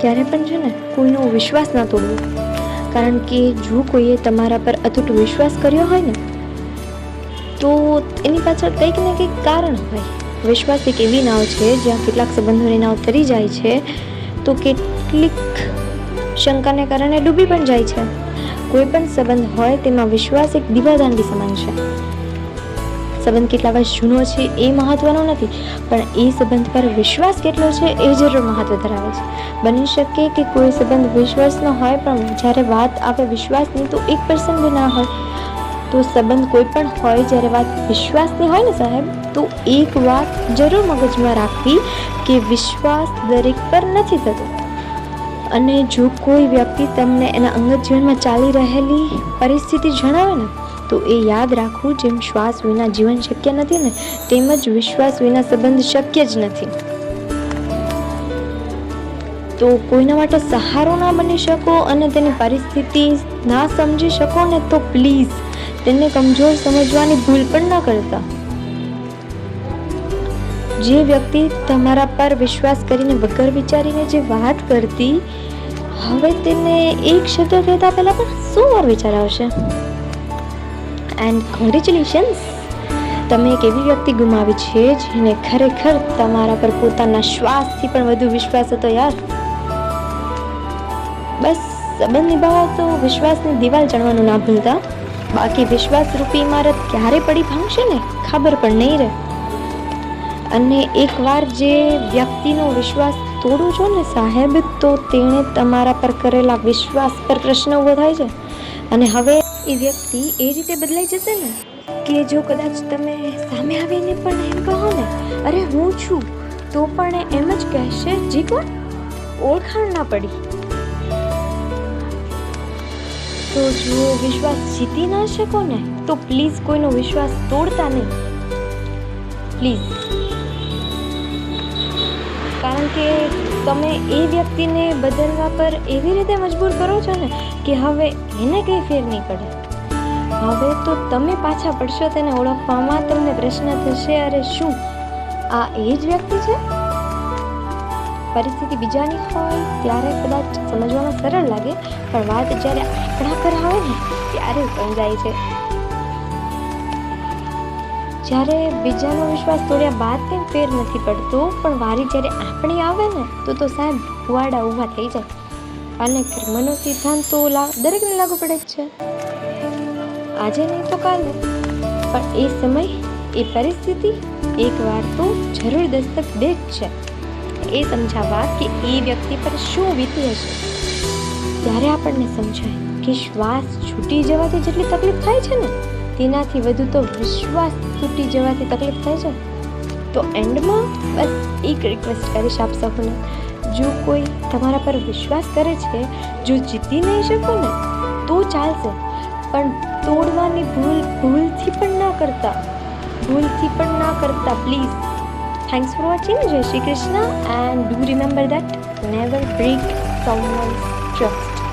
ક્યારે પણ છે ને કોઈનો વિશ્વાસ ના તોડવો, કારણ કે જો કોઈએ તમારા પર અતૂટ વિશ્વાસ કર્યો હોય ને તો એની પાછળ કંઈક ને કંઈક કારણ હોય. વિશ્વાસ એક એવી નાવ છે જ્યાં કેટલાક સંબંધોની નાવ તરી જાય છે તો કેટલીક શંકાને કારણે ડૂબી પણ જાય છે. કોઈ પણ સંબંધ હોય તેમાં વિશ્વાસ એક દીવાદાંડી સમાન છે. સંબંધ કેટલા વર્ષ જૂનો છે એ મહત્વનો નથી, પણ એ સંબંધ પર વિશ્વાસ કેટલો છે એ જરૂર મહત્વ ધરાવે છે. બની શકે કે કોઈ સંબંધ વિશ્વાસનો હોય પણ જ્યારે વાત આવે વિશ્વાસની તો 1% બી ના હોય. તો સંબંધ કોઈ પણ હોય, જ્યારે વાત વિશ્વાસની હોય ને સાહેબ, તો એક વાત જરૂર મગજમાં રાખવી કે વિશ્વાસ દરેક પર નથી થતો. અને જો કોઈ વ્યક્તિ તમને એના અંગત જીવનમાં ચાલી રહેલી પરિસ્થિતિ જણાવે ને તો એ યાદ રાખવું, જેમ શ્વાસ વિના જીવન શક્ય નથી ને તેમજ વિશ્વાસ વિના સંબંધ શક્ય જ નથી. તો કોઈના માટે સહારો ના બની શકો અને તેની પરિસ્થિતિ ના સમજી શકો ને તો પ્લીઝ તેને કમજોર સમજવાની ભૂલ પણ ના કરતા. જે વ્યક્તિ તમારા પર વિશ્વાસ કરીને વગર વિચારીને જે વાત કરતી, હવે તેને એક શબ્દ કહેતા પહેલા પણ શું વાર વિચાર આવશે. એન્ડ કોંગ્રેચ્યુલેશન્સ, તમે એક એવી વ્યક્તિ ગુમાવી છે જેને ખરેખર તમારા પર પોતાના શ્વાસથી પણ વધુ વિશ્વાસ હતો યાર. બસ સંબંધ નિભાવો તો વિશ્વાસની દિવાલ ચણવાનું ના ભૂલતા, બાકી વિશ્વાસ રૂપી ઇમારત ક્યારે પડી ભાંગશે ને ખબર પણ નહીં રહે. અને એકવાર જે વ્યક્તિનો વિશ્વાસ તોડો છો ને સાહેબ, તો તેણે તમારા પર કરેલા વિશ્વાસ પર પ્રશ્ન ઊભો થાય છે. અને હવે એ વ્યક્તિ એ રીતે બદલાઈ જશે ને કે જો કદાચ તમે સામે આવીને પણ એમ કહો ને અરે હું છું, તો પણ એમ જ કહેશે જી કોણ, ઓળખાણ ના પડી. તો જો વિશ્વાસ જીતી ના શકો ને તો પ્લીઝ કોઈનો વિશ્વાસ તોડતા નહીં, પ્લીઝ. કારણ કે તમે એ વ્યક્તિને બદલવા પર એવી રીતે મજબૂર કરો છો ને કે હવે એને કંઈ ફેર નહીં પડે. હવે તો તમે પાછા પડશો તેને ઓળખવામાં. તમને પ્રશ્ન થશે અરે શું આ એ જ વ્યક્તિ છે. પરિસ્થિતિ બીજાની હોય ત્યારે કદાચ સમજવામાં સરળ લાગે, પણ વાત જ્યારે આપણા પર આવે ને ત્યારે સમજાય છે. જ્યારે બીજાનો વિશ્વાસ તોડ્યા બાદ કંઈ ફેર નથી પડતો, પણ વારી જ્યારે આપણી આવે ને તો સાહેબ ભુવાડા ઊભા થઈ જાય. અને કર્મનો સિદ્ધાંત તો દરેકને લાગુ પડે જ છે, આજે નહીં તો કાલે. પણ એ સમય, એ પરિસ્થિતિ એકવાર તો જરૂર દસ્તક દે જ છે. એ સમજાવવા કે એ વ્યક્તિ પર શું વીતી હશે ત્યારે આપણને સમજાય કે શ્વાસ છૂટી જવાથી જેટલી તકલીફ થાય છે ને તેનાથી વધુ તો વિશ્વાસ તૂટી જવાથી તકલીફ થાય છે. તો એન્ડમાં બસ એક રિક્વેસ્ટ કરીશ આપ સૌને, જો કોઈ તમારા પર વિશ્વાસ કરે છે, જો જીતી નહીં શકો ને તો ચાલશે, પણ તોડવાની ભૂલથી પણ ના કરતા please. Thanks for watching. Jai Shri Krishna, and do remember that never break someone's trust.